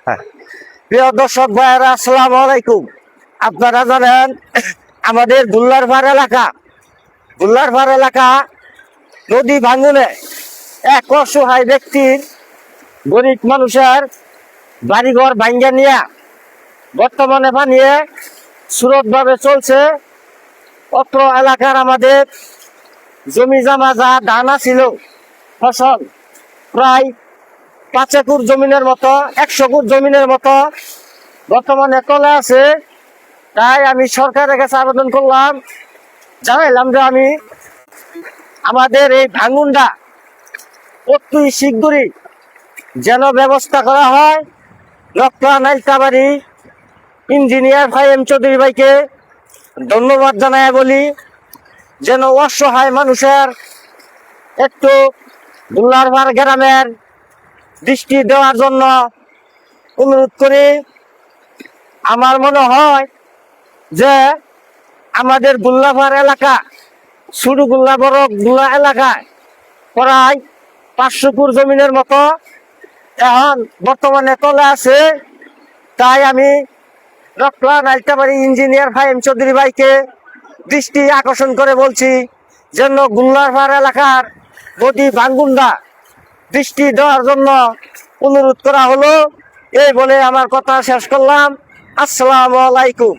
হ্যাঁ, প্রিয় দর্শক ভাইয়েরা, আসসালামু আলাইকুম। আপনারা জানেন আমাদের গুল্লারপাড় এলাকা নদী ভাঙনে এক অসহায় ব্যক্তির, গরিব মানুষের বাড়িঘর ভাঙ্গা নিয়ে বর্তমানে পানিয়ে সুরতভাবে চলছে। অত্র এলাকার আমাদের জমি জামা যা দানা ছিল ফসল, প্রায় 5 একর জমিনের মতো, 100 একর জমিনের মতো বর্তমানে তলে আছে। তাই আমি সরকারের কাছে আবেদন করলাম, জানাইলাম যে আমি আমাদের এই ভাঙনটা অতি শীঘ্রই যেন ব্যবস্থা করা হয়। ডক্টর নাইলতাবাড়ি ইঞ্জিনিয়ার ভাই এম চৌধুরী ভাইকে ধন্যবাদ জানাই বলি, যেন অসহায় মানুষের একটু গুল্লারপাড় গ্রামের দৃষ্টি দেওয়ার জন্য অনুরোধ করি। আমার মনে হয় যে আমাদের গুল্লারপাড় এলাকা, শুরু গুল্লা বড় গুল্লা এলাকায় প্রায় 500 একর জমিনের মতো এখন বর্তমানে তলে আছে। তাই আমি ডক্টর নাইলতাবাড়ি ইঞ্জিনিয়ার ভাই এম চৌধুরী ভাইকে দৃষ্টি আকর্ষণ করে বলছি, যেন গুল্লারপাড় এলাকার নদী ভাঙ্গুনটা দৃষ্টি দেওয়ার জন্য অনুরোধ করা হলো। এই বলে আমার কথা শেষ করলাম। আসসালামু আলাইকুম।